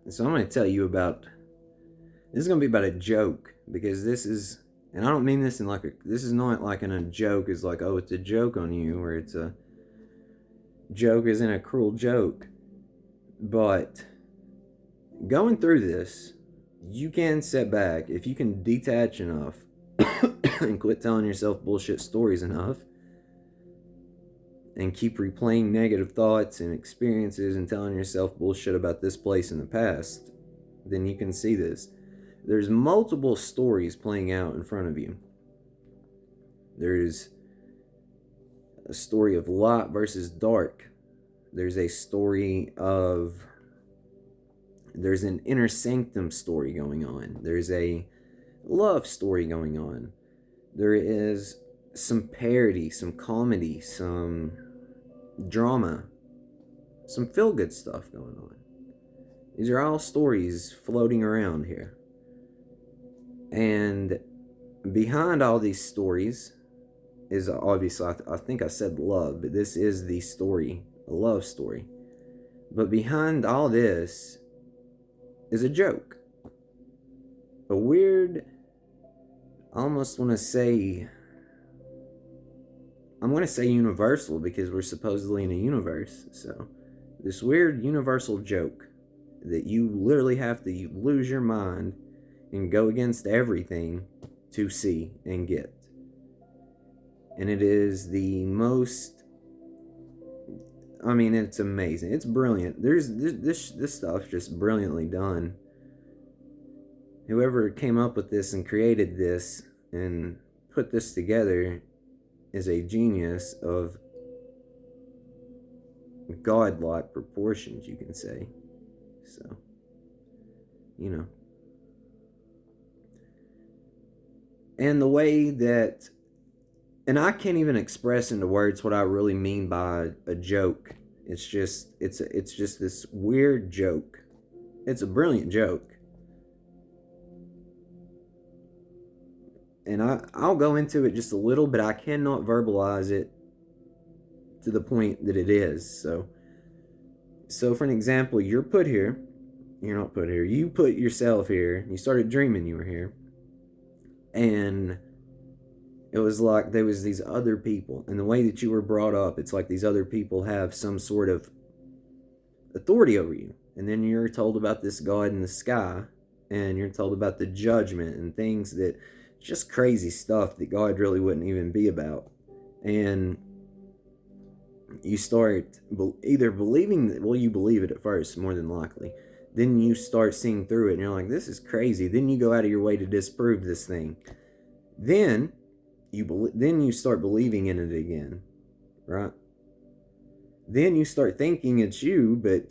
So I'm going to tell you about, this is going to be about a joke, because this is, and I don't mean this in like a, this is not like in a joke is like, oh, it's a joke on you, or it's a joke is in a cruel joke. But going through this, you can set back if you can detach enough and quit telling yourself bullshit stories enough and keep replaying negative thoughts and experiences and telling yourself bullshit about this place in the past, then you can see this. There's multiple stories playing out in front of you. There's a story of light versus dark. There's a story of, there's an inner sanctum story going on. There's a love story going on. There is some parody, some comedy, some drama, some feel-good stuff going on. These are all stories floating around here. And behind all these stories is obviously, I think I said love, but this is the story, a love story. But behind all this is a joke. A weird, I almost want to say, I'm going to say universal because we're supposedly in a universe. So, this weird universal joke that you literally have to lose your mind and go against everything to see and get. And it is the most, I mean, it's amazing. It's brilliant. There's this stuff just brilliantly done. Whoever came up with this and created this and put this together is a genius of godlike proportions, you can say. So, you know. And the way that, and I can't even express into words what I really mean by a joke. It's just this weird joke. It's a brilliant joke. And I'll go into it just a little, but I cannot verbalize it to the point that it is. So for an example, you're put here. You're not put here. You put yourself here. You started dreaming you were here. And it was like there was these other people. And the way that you were brought up, it's like these other people have some sort of authority over you. And then you're told about this God in the sky. And you're told about the judgment and things that, just crazy stuff that God really wouldn't even be about. And you start either believing that, well, you believe it at first, more than likely. Then you start seeing through it and you're like, this is crazy. Then you go out of your way to disprove this thing. Then you start believing in it again, right? Then you start thinking it's you, but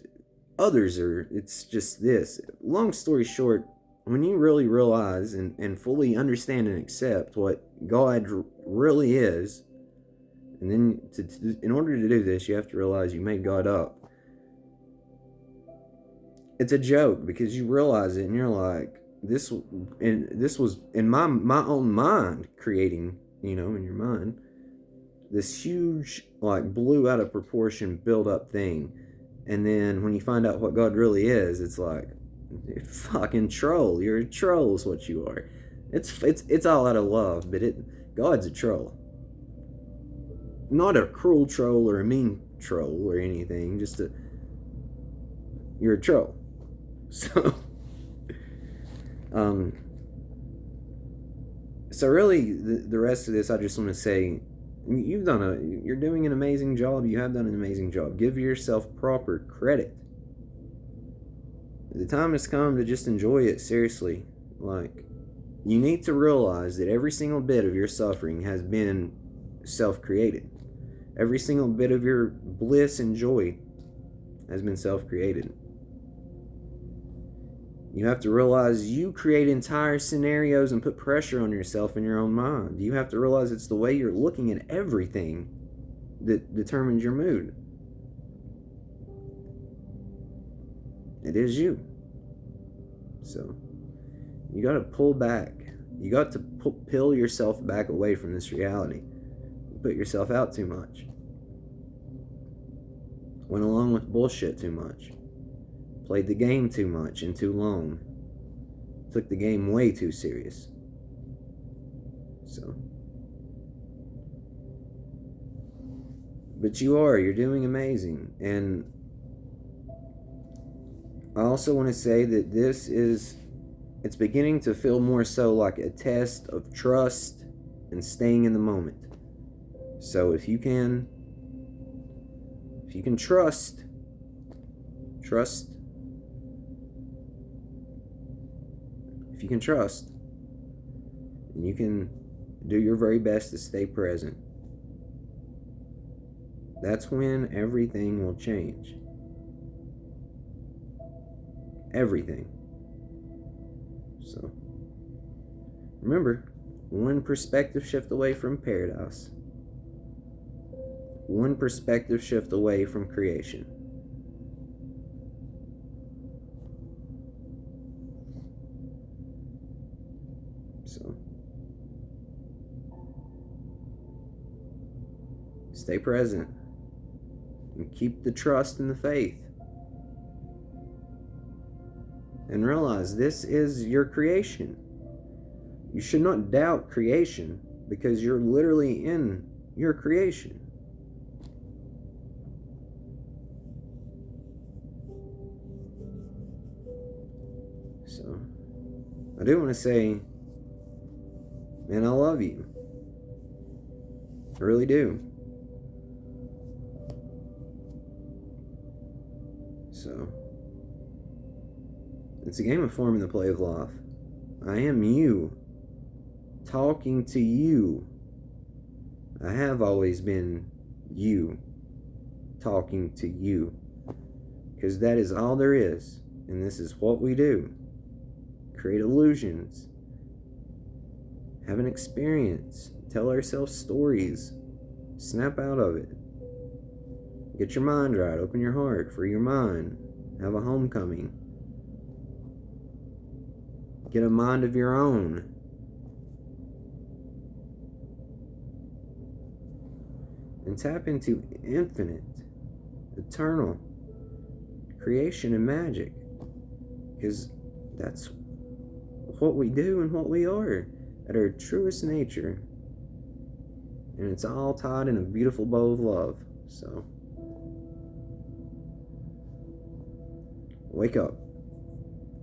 others are, it's just this. Long story short, when you really realize and fully understand and accept what God really is, and then in order to do this, you have to realize you made God up. It's a joke because you realize it and you're like, this was in my own mind creating, in your mind, this huge, like, blew out of proportion, build up thing. And then when you find out what God really is, it's like, you're fucking troll. You're a troll is what you are. It's all out of love, but God's a troll. Not a cruel troll or a mean troll or anything. You're a troll. So, so really, the rest of this, I just want to say, you're doing an amazing job. You have done an amazing job. Give yourself proper credit. The time has come to just enjoy it, seriously. Like, you need to realize that every single bit of your suffering has been self-created. Every single bit of your bliss and joy has been self-created. You have to realize you create entire scenarios and put pressure on yourself in your own mind. You have to realize it's the way you're looking at everything that determines your mood. It is you. So, you got to pull back. You got to peel yourself back away from this reality. You put yourself out too much. Went along with bullshit too much. Played the game too much and too long. Took the game way too serious. So. But you're doing amazing. And I also want to say that it's beginning to feel more so like a test of trust and staying in the moment. So if you can trust, if you can trust, and you can do your very best to stay present, that's when everything will change. Everything. So, remember, one perspective shift away from paradise. One perspective shift away from creation. So, stay present and keep the trust and the faith. And realize this is your creation. You should not doubt creation because you're literally in your creation. So, I do want to say, man, I love you. I really do. So, it's a game of form in the play of life. I am you, talking to you. I have always been you, talking to you. Because that is all there is. And this is what we do. Create illusions. Have an experience. Tell ourselves stories. Snap out of it. Get your mind right. Open your heart. Free your mind. Have a homecoming. Get a mind of your own. And tap into infinite, eternal creation and magic. Because that's what we do and what we are at our truest nature. And it's all tied in a beautiful bow of love. So, wake up.